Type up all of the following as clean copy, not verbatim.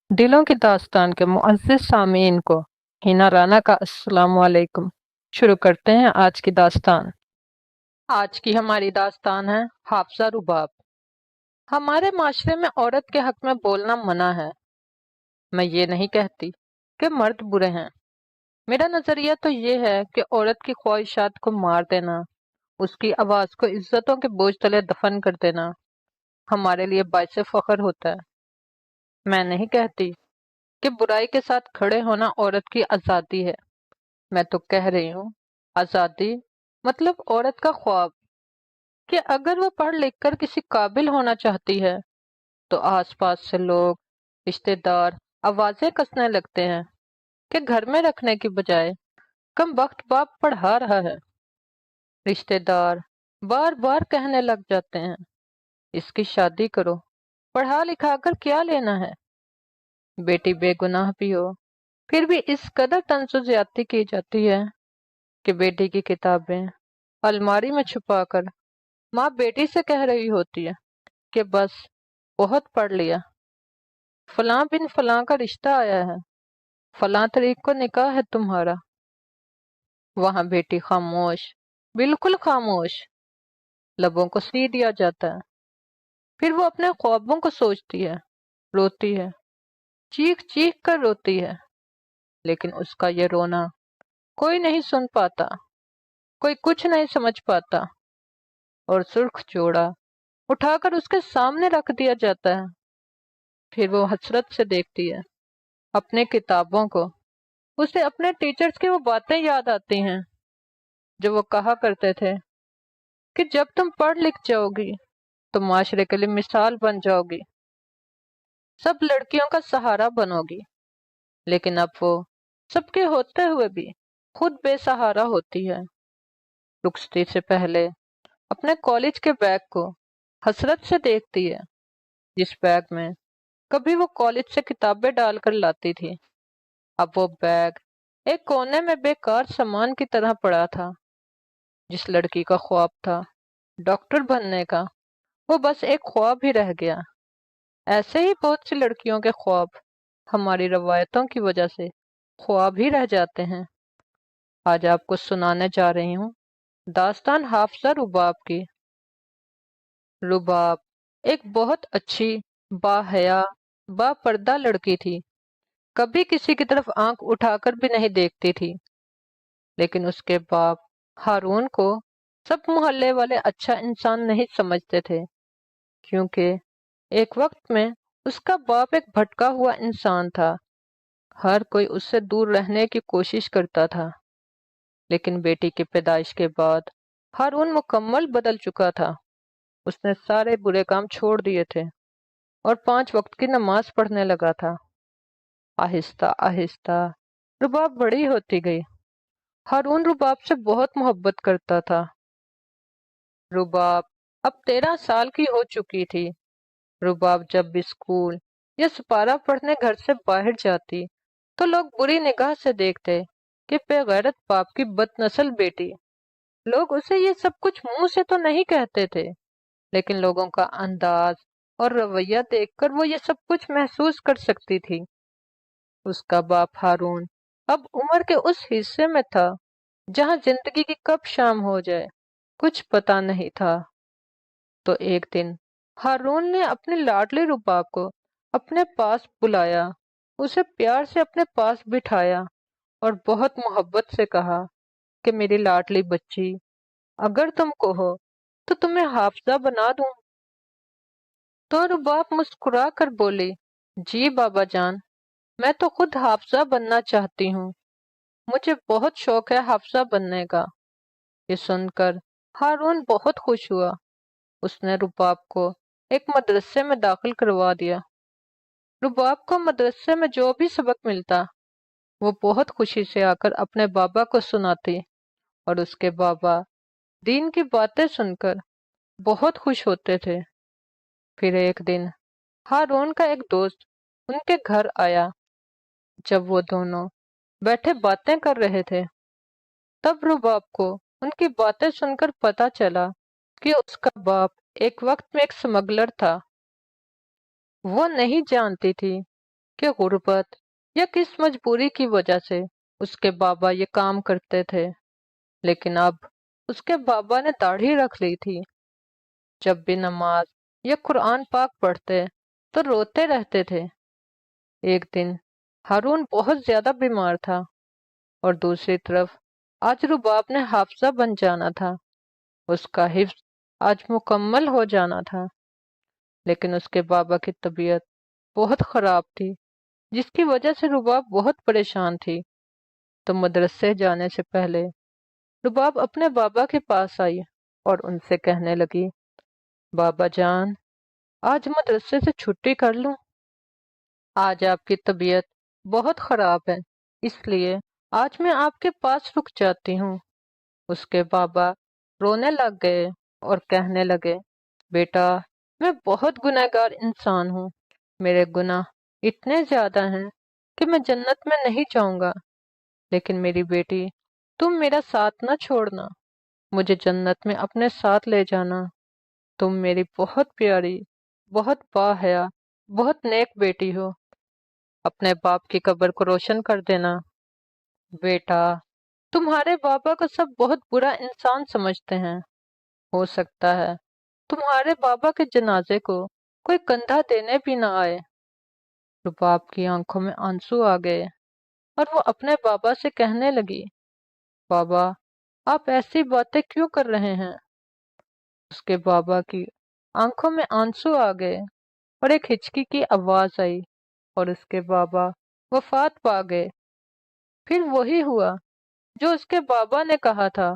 दिलों की दास्तान के मुअज़्ज़िज़ सामीन को हिना राना का अस्सलाम वालेकुम। शुरू करते हैं आज की दास्तान। आज की हमारी दास्तान है हाफजा रुबाब। हमारे माशरे में औरत के हक में बोलना मना है। मैं ये नहीं कहती कि मर्द बुरे हैं। मेरा नजरिया तो ये है कि औरत की ख्वाहिशात को मार देना, उसकी आवाज को इज्जतों के बोझ तले दफन कर देना हमारे लिए बाइसे फख्र होता है। मैं नहीं कहती कि बुराई के साथ खड़े होना औरत की आजादी है। मैं तो कह रही हूँ आजादी मतलब औरत का ख्वाब, कि अगर वो पढ़ लिख कर किसी काबिल होना चाहती है तो आसपास से लोग, रिश्तेदार आवाजें कसने लगते हैं कि घर में रखने की बजाय कम वक्त बाप पढ़ा रहा है। रिश्तेदार बार बार कहने लग जाते हैं इसकी शादी करो, पढ़ा लिखा कर क्या लेना है। बेटी बेगुनाह भी हो फिर भी इस कदर तंजो ज्यादती की जाती है कि बेटी की किताबें अलमारी में छुपाकर माँ बेटी से कह रही होती है कि बस बहुत पढ़ लिया, फलां बिन फलां का रिश्ता आया है, फलां तरीक को निकाह है तुम्हारा। वहां बेटी खामोश, बिल्कुल खामोश, लबों को सी दिया जाता है। फिर वो अपने ख्वाबों को सोचती है, रोती है, चीख चीख कर रोती है, लेकिन उसका ये रोना कोई नहीं सुन पाता, कोई कुछ नहीं समझ पाता, और सुर्ख जोड़ा उठाकर उसके सामने रख दिया जाता है। फिर वो हसरत से देखती है अपने किताबों को। उसे अपने टीचर्स की वो बातें याद आती हैं जो वो कहा करते थे कि जब तुम पढ़ लिख जाओगी तो माशरे के लिए मिसाल बन जाओगी, सब लड़कियों का सहारा बनोगी। लेकिन अब वो सबके होते हुए भी खुद बेसहारा होती है। रुखसती से पहले अपने कॉलेज के बैग को हसरत से देखती है, जिस बैग में कभी वो कॉलेज से किताबें डालकर लाती थी। अब वो बैग एक कोने में बेकार सामान की तरह पड़ा था। जिस लड़की का ख्वाब था डॉक्टर बनने का, वो बस एक ख्वाब ही रह गया। ऐसे ही बहुत सी लड़कियों के ख्वाब हमारी रवायतों की वजह से ख्वाब ही रह जाते हैं। आज आपको सुनाने जा रही हूँ दास्तान हाफजा रुबाब की। रुबाब एक बहुत अच्छी, बाहया, बापर्दा लड़की थी। कभी किसी की तरफ आंख उठाकर भी नहीं देखती थी। लेकिन उसके बाप हारून को सब मोहल्ले वाले अच्छा इंसान नहीं समझते थे, क्योंकि एक वक्त में उसका बाप एक भटका हुआ इंसान था। हर कोई उससे दूर रहने की कोशिश करता था। लेकिन बेटी की पैदाइश के बाद हारून मुकम्मल बदल चुका था। उसने सारे बुरे काम छोड़ दिए थे और 5 वक्त की नमाज पढ़ने लगा था। आहिस्ता आहिस्ता रुबाब बड़ी होती गई। हारून रुबाब से बहुत मोहब्बत करता था। रुबाब अब 13 साल की हो चुकी थी। रुबाब जब भी स्कूल या सिपारा पढ़ने घर से बाहर जाती तो लोग बुरी निगाह से देखते कि बेगैरत बाप की बदनस्ल बेटी। लोग उसे ये सब कुछ मुंह से तो नहीं कहते थे, लेकिन लोगों का अंदाज और रवैया देखकर वो ये सब कुछ महसूस कर सकती थी। उसका बाप हारून अब उम्र के उस हिस्से में था जहां जिंदगी की कब शाम हो जाए कुछ पता नहीं था। तो एक दिन हारून ने अपने लाडले रुबाब को अपने पास बुलाया, उसे प्यार से अपने पास बिठाया और बहुत मोहब्बत से कहा कि मेरी लाडली बच्ची, अगर तुम कहो तो तुम्हें हाफजा बना दूं। तो रुबाब मुस्कुरा कर बोली, जी बाबा जान, मैं तो खुद हाफजा बनना चाहती हूँ। मुझे बहुत शौक है हाफजा बनने का। ये सुनकर हारून बहुत खुश हुआ। उसने रुबाब को एक मदरसे में दाखिल करवा दिया। रुबाब को मदरसे में जो भी सबक मिलता वो बहुत खुशी से आकर अपने बाबा को सुनाती, और उसके बाबा दीन की बातें सुनकर बहुत खुश होते थे। फिर एक दिन हारून का एक दोस्त उनके घर आया। जब वो दोनों बैठे बातें कर रहे थे तब रुबाब को उनकी बातें सुनकर पता चला कि उसका बाप एक वक्त में एक स्मगलर था। वो नहीं जानती थी कि गुर्बत या किस मजबूरी की वजह से उसके बाबा ये काम करते थे, लेकिन अब उसके बाबा ने दाढ़ी रख ली थी। जब भी नमाज या कुरान पाक पढ़ते तो रोते रहते थे। एक दिन हारून बहुत ज्यादा बीमार था और दूसरी तरफ आज रुबाब ने हाफजा बन जाना था। उसका हिफ्ज आज मुकम्मल हो जाना था, लेकिन उसके बाबा की तबीयत बहुत खराब थी, जिसकी वजह से रुबाब बहुत परेशान थी। तो मदरसे जाने से पहले रुबाब अपने बाबा के पास आई और उनसे कहने लगी, बाबा जान, आज मदरसे से छुट्टी कर लूं? आज आपकी तबीयत बहुत खराब है, इसलिए आज मैं आपके पास रुक जाती हूँ। उसके बाबा रोने लग गए और कहने लगे, बेटा, मैं बहुत गुनहगार इंसान हूँ। मेरे गुनाह इतने ज्यादा हैं कि मैं जन्नत में नहीं जाऊंगा। लेकिन मेरी बेटी, तुम मेरा साथ न छोड़ना, मुझे जन्नत में अपने साथ ले जाना। तुम मेरी बहुत प्यारी, बहुत बाहया, बहुत नेक बेटी हो। अपने बाप की कब्र को रोशन कर देना। बेटा, तुम्हारे बाबा को सब बहुत बुरा इंसान समझते हैं। हो सकता है तुम्हारे बाबा के जनाजे को कोई कंधा देने भी ना आए। रुबाब की आंखों में आंसू आ गए और वो अपने बाबा से कहने लगी, बाबा, आप ऐसी बातें क्यों कर रहे हैं? उसके बाबा की आंखों में आंसू आ गए और एक हिचकी की आवाज आई और उसके बाबा वफात पा गए। फिर वही हुआ जो उसके बाबा ने कहा था।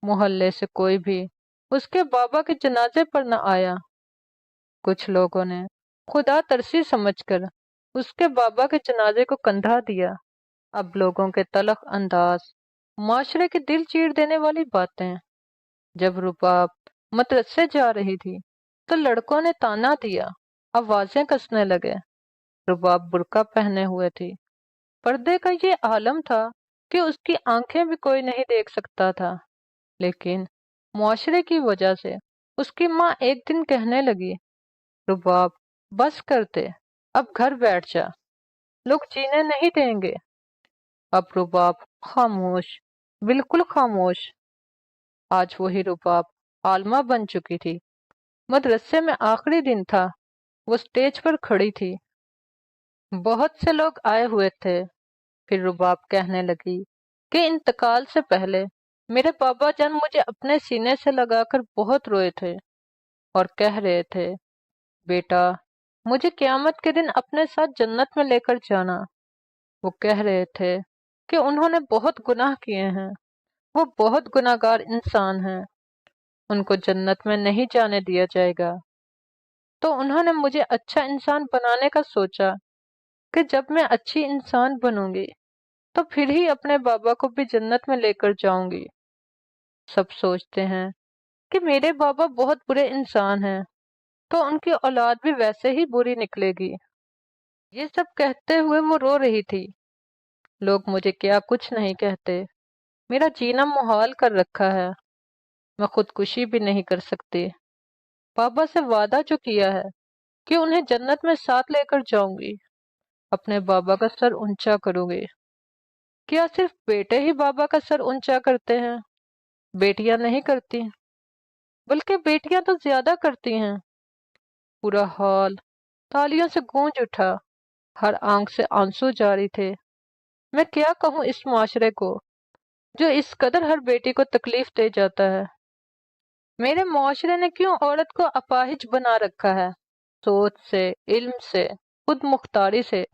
मोहल्ले से कोई भी उसके बाबा के जनाजे पर न आया। कुछ लोगों ने खुदा तरसी समझकर उसके बाबा के जनाजे को कंधा दिया। अब लोगों के तलख अंदाज, माशरे के दिल चीर देने वाली बातें। जब रुबाब मदरसे जा रही थी तो लड़कों ने ताना दिया, आवाजें कसने लगे। रुबाब बुर्का पहने हुए थी। पर्दे का ये आलम था कि उसकी आंखें भी कोई नहीं देख सकता था। लेकिन मुआशरे की वजह से उसकी माँ एक दिन कहने लगी, रुबाब, बस कर दे, अब घर बैठ जा, लोग जीने नहीं देंगे। अब रुबाब खामोश, बिल्कुल खामोश। आज वही रुबाब आलमा बन चुकी थी। मदरसे में आखिरी दिन था। वो स्टेज पर खड़ी थी। बहुत से लोग आए हुए थे। फिर रुबाब कहने लगी कि इंतकाल से पहले मेरे बाबा जान मुझे अपने सीने से लगाकर बहुत रोए थे और कह रहे थे, बेटा, मुझे क़यामत के दिन अपने साथ जन्नत में लेकर जाना। वो कह रहे थे कि उन्होंने बहुत गुनाह किए हैं, वो बहुत गुनाहगार इंसान हैं, उनको जन्नत में नहीं जाने दिया जाएगा। तो उन्होंने मुझे अच्छा इंसान बनाने का सोचा कि जब मैं अच्छी इंसान बनूंगी तो फिर ही अपने बाबा को भी जन्नत में लेकर जाऊंगी। सब सोचते हैं कि मेरे बाबा बहुत बुरे इंसान हैं, तो उनकी औलाद भी वैसे ही बुरी निकलेगी। ये सब कहते हुए वो रो रही थी। लोग मुझे क्या कुछ नहीं कहते, मेरा जीना मुहाल कर रखा है, मैं खुदकुशी भी नहीं कर सकती। बाबा से वादा जो किया है कि उन्हें जन्नत में साथ लेकर जाऊंगी, अपने बाबा का सर ऊंचा करूंगी। क्या सिर्फ बेटे ही बाबा का सर ऊंचा करते हैं? बेटियां नहीं करती, बल्कि बेटियां तो ज्यादा करती हैं। पूरा हॉल तालियों से गूंज उठा। हर आंख से आंसू जारी थे। मैं क्या कहूँ इस मुआशरे को जो इस कदर हर बेटी को तकलीफ दे जाता है। मेरे मुआशरे ने क्यों औरत को अपाहिज बना रखा है? सोच से, इल्म से, खुद मुख्तारी से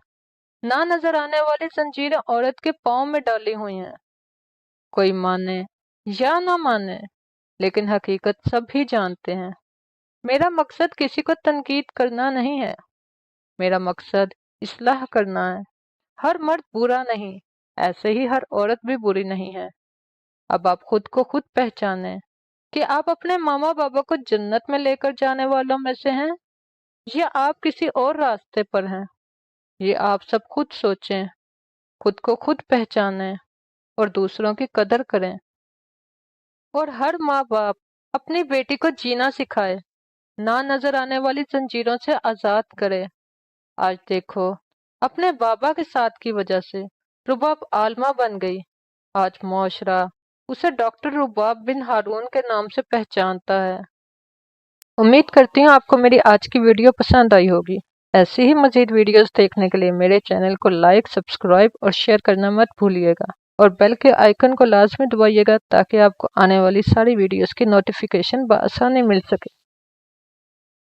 ना नजर आने वाली जंजीरें औरत के पाँव में डाली हुई हैं। कोई माने या ना माने, लेकिन हकीकत सब ही जानते हैं। मेरा मकसद किसी को तनकीद करना नहीं है, मेरा मकसद इस्लाह करना है। हर मर्द बुरा नहीं, ऐसे ही हर औरत भी बुरी नहीं है। अब आप खुद को खुद पहचाने कि आप अपने मामा बाबा को जन्नत में लेकर जाने वालों में से हैं या आप किसी और रास्ते पर हैं। ये आप सब खुद सोचें, खुद को खुद पहचानें और दूसरों की कदर करें। और हर माँ बाप अपनी बेटी को जीना सिखाए, ना नजर आने वाली जंजीरों से आजाद करे। आज देखो, اپنے بابا کے ساتھ کی وجہ سے رباب عالمہ بن گئی۔ آج معاشرہ اسے ڈاکٹر رباب بن ہارون کے نام سے پہچانتا ہے۔ امید کرتی ہوں آپ کو میری آج کی ویڈیو پسند آئی ہوگی۔ ایسی ہی مزید ویڈیوز دیکھنے کے لیے میرے چینل کو لائک، سبسکرائب اور شیئر کرنا مت بھولیے گا، اور بیل کے آئیکن کو لازمی دبائیے گا تاکہ آپ کو آنے والی ساری ویڈیوز کی نوٹیفیکیشن بآسانی مل سکے۔